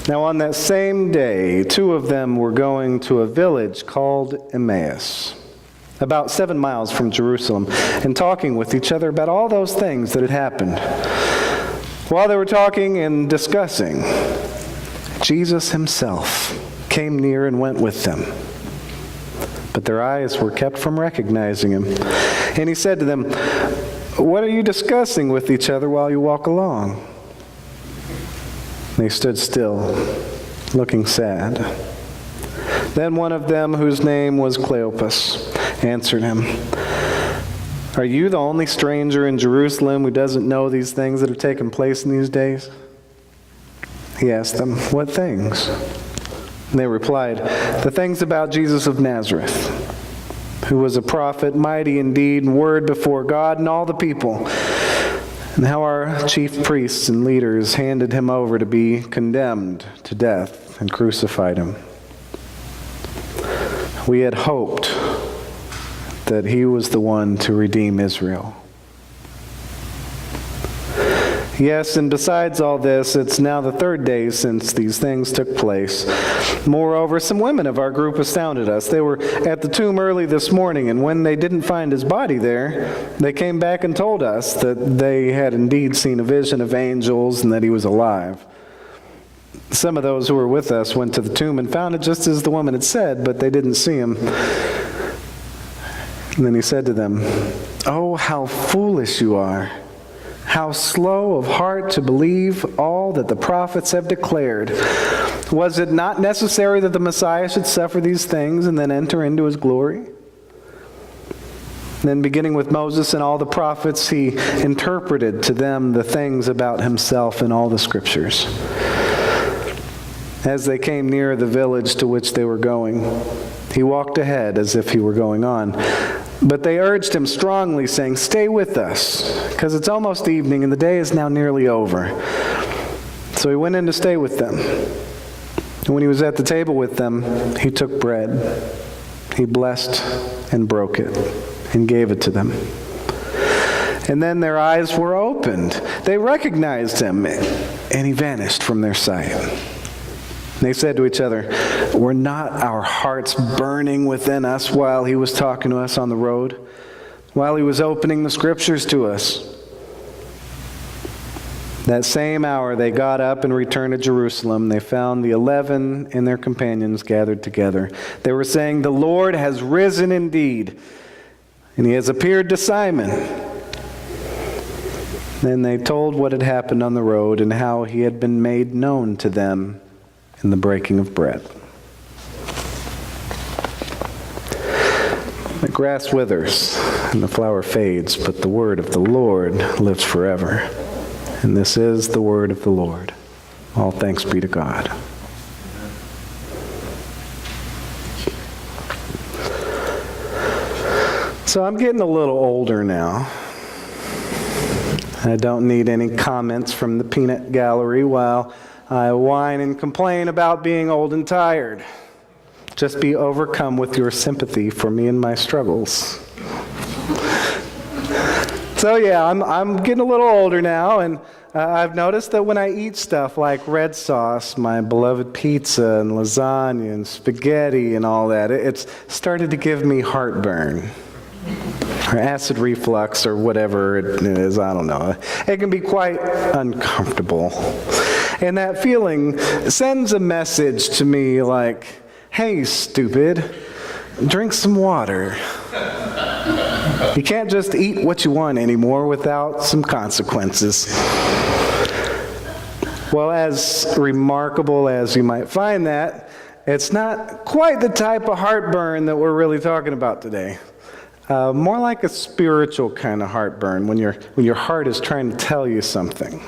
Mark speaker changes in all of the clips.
Speaker 1: Now on that same day, two of them were going to a village called Emmaus, about 7 miles from Jerusalem, and talking with each other about all those things that had happened. While they were talking and discussing, Jesus himself came near and went with them. But their eyes were kept from recognizing him. And he said to them, "What are you discussing with each other while you walk along?" They stood still, looking sad. Then one of them, whose name was Cleopas, answered him, "Are you the only stranger in Jerusalem who doesn't know these things that have taken place in these days?" He asked them, "What things?" And they replied, "The things about Jesus of Nazareth, who was a prophet, mighty in deed and word before God and all the people, and how our chief priests and leaders handed him over to be condemned to death and crucified him. We had hoped that he was the one to redeem Israel." Yes, and besides all this, it's now the third day since these things took place. Moreover, some women of our group astounded us. They were at the tomb early this morning, and when they didn't find his body there, they came back and told us that they had indeed seen a vision of angels and that he was alive. Some of those who were with us went to the tomb and found it just as the woman had said, but they didn't see him. And then he said to them, "Oh, how foolish you are! How slow of heart to believe all that the prophets have declared. Was it not necessary that the Messiah should suffer these things and then enter into his glory?" Then beginning with Moses and all the prophets, he interpreted to them the things about himself in all the scriptures. As they came near the village to which they were going, he walked ahead as if he were going on. But they urged him strongly, saying, "Stay with us, because it's almost evening and the day is now nearly over." So he went in to stay with them. And when he was at the table with them, he took bread. He blessed and broke it and gave it to them. And then their eyes were opened. They recognized him, and he vanished from their sight. They said to each other, "Were not our hearts burning within us while he was talking to us on the road, while he was opening the scriptures to us?" That same hour they got up and returned to Jerusalem. They found the 11 and their companions gathered together. They were saying, "The Lord has risen indeed, and he has appeared to Simon." Then they told what had happened on the road and how he had been made known to them in the breaking of bread. The grass withers and the flower fades, but the word of the Lord lives forever. And this is the word of the Lord. All thanks be to God. So I'm getting a little older now. I don't need any comments from the peanut gallery while I whine and complain about being old and tired. Just be overcome with your sympathy for me and my struggles. So yeah, I'm getting a little older now, and I've noticed that when I eat stuff like red sauce, my beloved pizza and lasagna and spaghetti and all that, it's started to give me heartburn. Or acid reflux or whatever it is, I don't know. It can be quite uncomfortable. And that feeling sends a message to me like, "Hey, stupid, drink some water. You can't just eat what you want anymore without some consequences." Well, as remarkable as you might find that, it's not quite the type of heartburn that we're really talking about today. More like a spiritual kind of heartburn when your heart is trying to tell you something.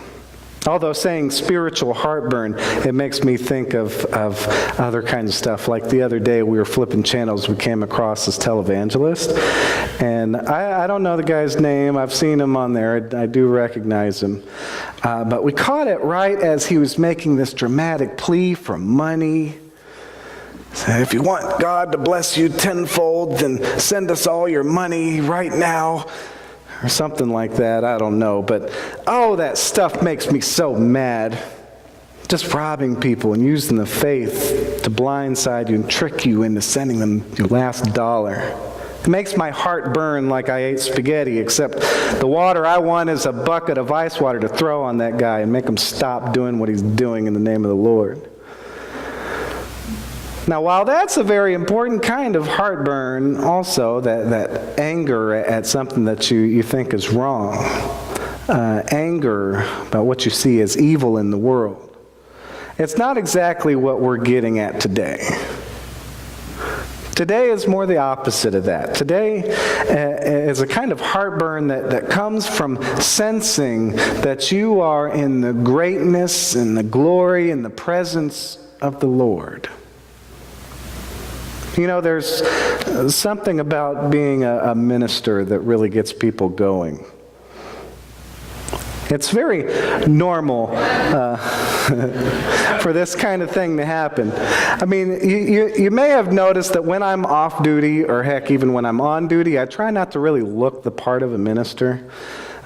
Speaker 1: Although saying spiritual heartburn, it makes me think of other kinds of stuff. Like the other day, we were flipping channels, we came across this televangelist. And I don't know the guy's name. I've seen him on there. I do recognize him. But we caught it right as he was making this dramatic plea for money. So if you want God to bless you tenfold, then send us all your money right now. Or something like that, I don't know. But, oh, that stuff makes me so mad. just robbing people and using the faith to blindside you and trick you into sending them your last dollar. It makes my heart burn like I ate spaghetti, except the water I want is a bucket of ice water to throw on that guy and make him stop doing what he's doing in the name of the Lord. Now, while that's a very important kind of heartburn, also, that anger at something that you think is wrong, anger about what you see as evil in the world, it's not exactly what we're getting at today. Today is more the opposite of that. Today is a kind of heartburn that comes from sensing that you are in the greatness and the glory and the presence of the Lord. You know, there's something about being a minister that really gets people going. It's very normal for this kind of thing to happen. I mean, you may have noticed that when I'm off duty, or heck, even when I'm on duty, I try not to really look the part of a minister.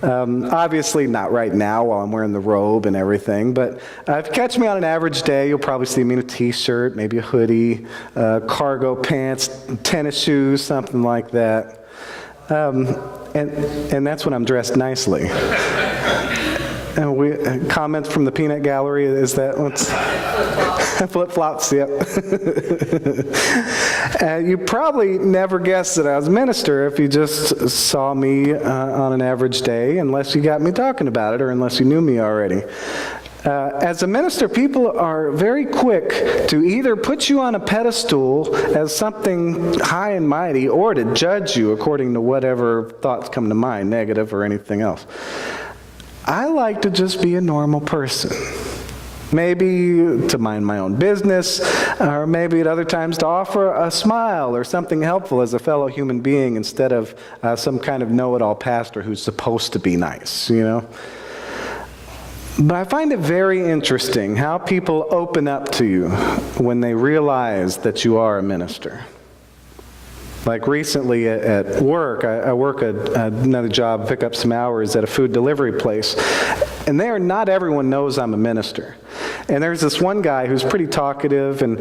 Speaker 1: Obviously not right now while I'm wearing the robe and everything, but if you catch me on an average day, you'll probably see me in a t-shirt, maybe a hoodie, cargo pants, tennis shoes, something like that. And that's when I'm dressed nicely. And comments from the peanut gallery, is that what's flip-flops, yep. You probably never guessed that I was a minister if you just saw me on an average day, unless you got me talking about it or unless you knew me already. As a minister, people are very quick to either put you on a pedestal as something high and mighty or to judge you according to whatever thoughts come to mind, negative or anything else. I like to just be a normal person. Maybe to mind my own business, or maybe at other times to offer a smile or something helpful as a fellow human being instead of some kind of know-it-all pastor who's supposed to be nice, you know? But I find it very interesting how people open up to you when they realize that you are a minister. Like recently at work, I work another job, pick up some hours at a food delivery place. And there, not everyone knows I'm a minister. And there's this one guy who's pretty talkative and,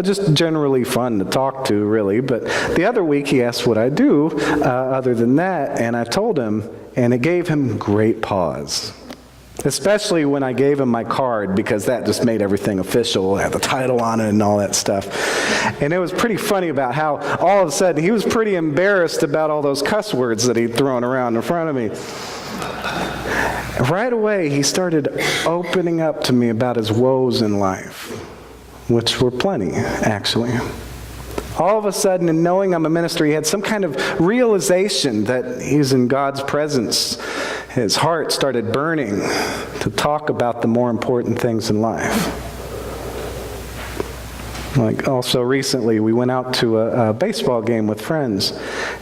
Speaker 1: just generally fun to talk to, really. But the other week he asked what I do other than that, and I told him, and it gave him great pause. Especially when I gave him my card, because that just made everything official, had the title on it and all that stuff. And it was pretty funny about how all of a sudden he was pretty embarrassed about all those cuss words that he'd thrown around in front of me. Right away, he started opening up to me about his woes in life, which were plenty, actually. All of a sudden, in knowing I'm a minister, he had some kind of realization that he's in God's presence. His heart started burning to talk about the more important things in life. Like also recently, we went out to a baseball game with friends,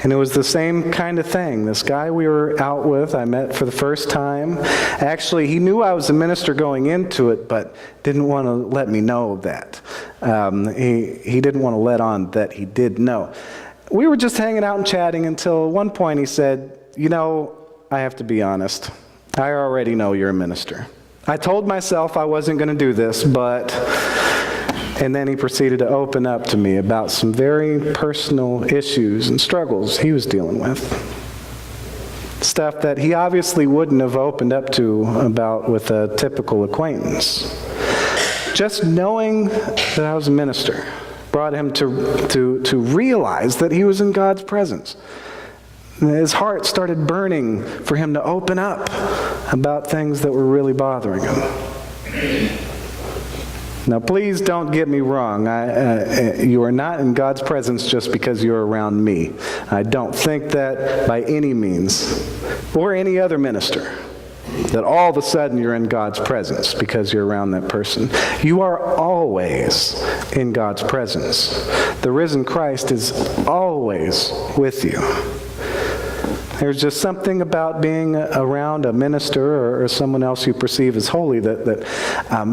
Speaker 1: and it was the same kind of thing. This guy we were out with, I met for the first time. Actually, he knew I was a minister going into it, but didn't want to let me know that. He didn't want to let on that he did know. We were just hanging out and chatting until at one point he said, I have to be honest. I already know you're a minister. I told myself I wasn't going to do this, but... And then he proceeded to open up to me about some very personal issues and struggles he was dealing with. Stuff that he obviously wouldn't have opened up to about with a typical acquaintance. Just knowing that I was a minister brought him to realize that he was in God's presence. His heart started burning for him to open up about things that were really bothering him. Now, please don't get me wrong. You are not in God's presence just because you're around me. I don't think that by any means, or any other minister, that all of a sudden you're in God's presence because you're around that person. You are always in God's presence. The risen Christ is always with you. There's just something about being around a minister or someone else you perceive as holy that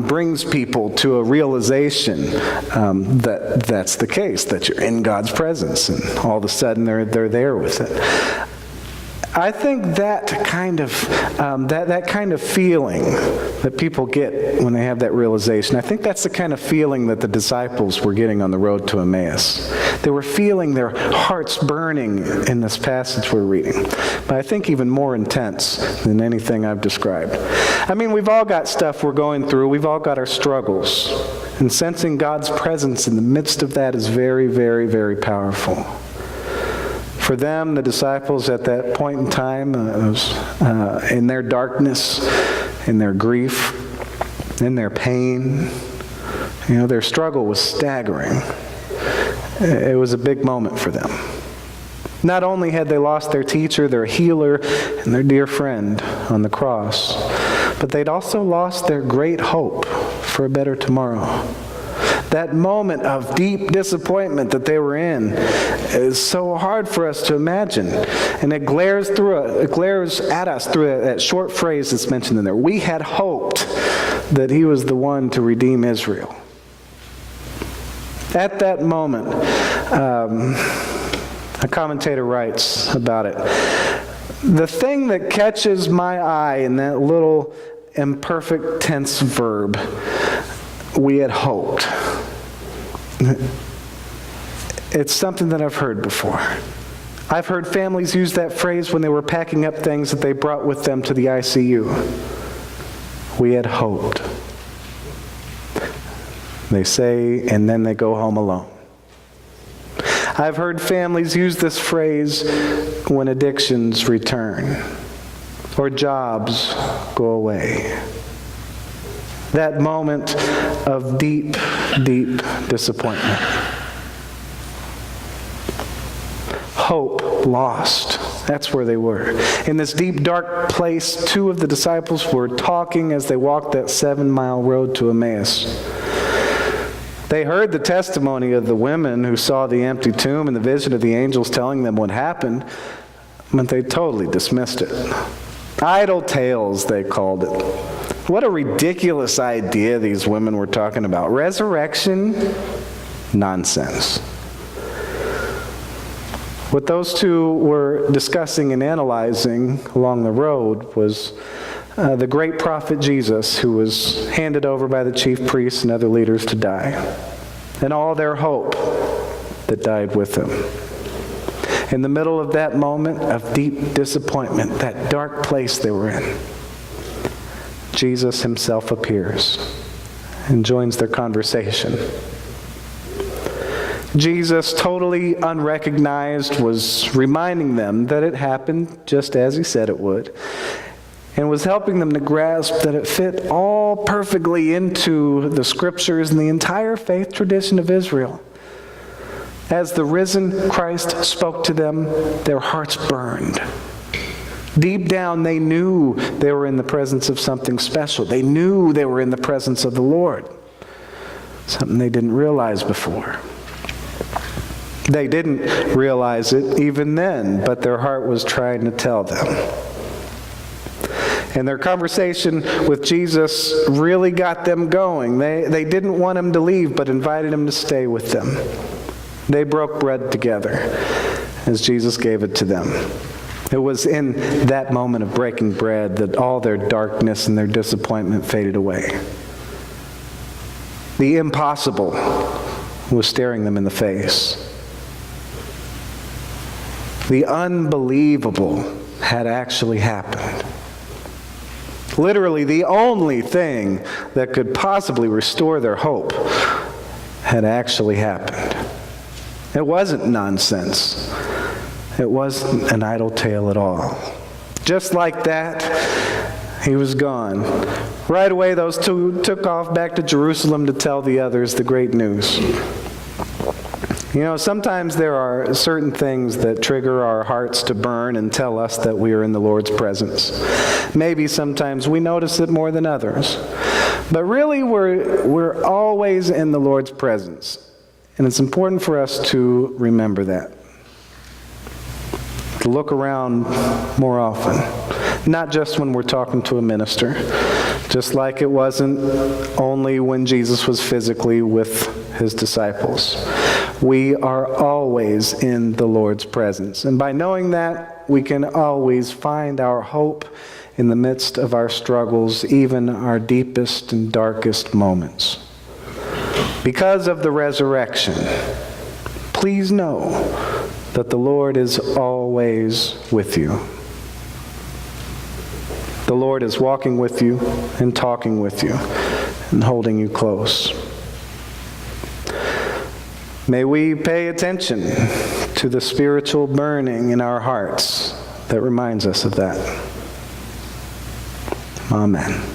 Speaker 1: brings people to a realization that that's the case, that you're in God's presence, and all of a sudden they're there with it. I think that kind of feeling that people get when they have that realization, I think that's the kind of feeling that the disciples were getting on the road to Emmaus. They were feeling their hearts burning in this passage we're reading, but I think even more intense than anything I've described. I mean, we've all got stuff we're going through. We've all got our struggles, and sensing God's presence in the midst of that is very, very, very powerful. For them, the disciples at that point in time, in their darkness, in their grief, in their pain, their struggle was staggering. It was a big moment for them. Not only had they lost their teacher, their healer, and their dear friend on the cross, but they'd also lost their great hope for a better tomorrow. That moment of deep disappointment that they were in is so hard for us to imagine. And it glares at us through that short phrase that's mentioned in there. We had hoped that he was the one to redeem Israel. At that moment, a commentator writes about it, the thing that catches my eye in that little imperfect tense verb, we had hoped. It's something that I've heard before. I've heard families use that phrase when they were packing up things that they brought with them to the ICU. We had hoped. They say, and then they go home alone. I've heard families use this phrase when addictions return or jobs go away. That moment of deep, deep disappointment. Hope lost. That's where they were. In this deep, dark place, two of the disciples were talking as they walked that 7-mile road to Emmaus. They heard the testimony of the women who saw the empty tomb and the vision of the angels telling them what happened, but they totally dismissed it. Idle tales, they called it. What a ridiculous idea these women were talking about. Resurrection? Nonsense. What those two were discussing and analyzing along the road was the great prophet Jesus, who was handed over by the chief priests and other leaders to die, and all their hope that died with him. In the middle of that moment of deep disappointment, that dark place they were in, Jesus himself appears and joins their conversation. Jesus, totally unrecognized, was reminding them that it happened just as he said it would, and was helping them to grasp that it fit all perfectly into the scriptures and the entire faith tradition of Israel. As the risen Christ spoke to them, their hearts burned. Deep down, they knew they were in the presence of something special. They knew they were in the presence of the Lord, something they didn't realize before. They didn't realize it even then, but their heart was trying to tell them. And their conversation with Jesus really got them going. They didn't want him to leave, but invited him to stay with them. They broke bread together as Jesus gave it to them. It was in that moment of breaking bread that all their darkness and their disappointment faded away. The impossible was staring them in the face. The unbelievable had actually happened. Literally, the only thing that could possibly restore their hope had actually happened. It wasn't nonsense. It wasn't an idle tale at all. Just like that, he was gone. Right away, those two took off back to Jerusalem to tell the others the great news. Sometimes there are certain things that trigger our hearts to burn and tell us that we are in the Lord's presence. Maybe sometimes we notice it more than others. But really, we're always in the Lord's presence. And it's important for us to remember that. To look around more often. Not just when we're talking to a minister. Just like it wasn't only when Jesus was physically with his disciples. We are always in the Lord's presence. And by knowing that, we can always find our hope in the midst of our struggles, even our deepest and darkest moments. Because of the resurrection, please know that the Lord is always with you. The Lord is walking with you and talking with you and holding you close. May we pay attention to the spiritual burning in our hearts that reminds us of that. Amen.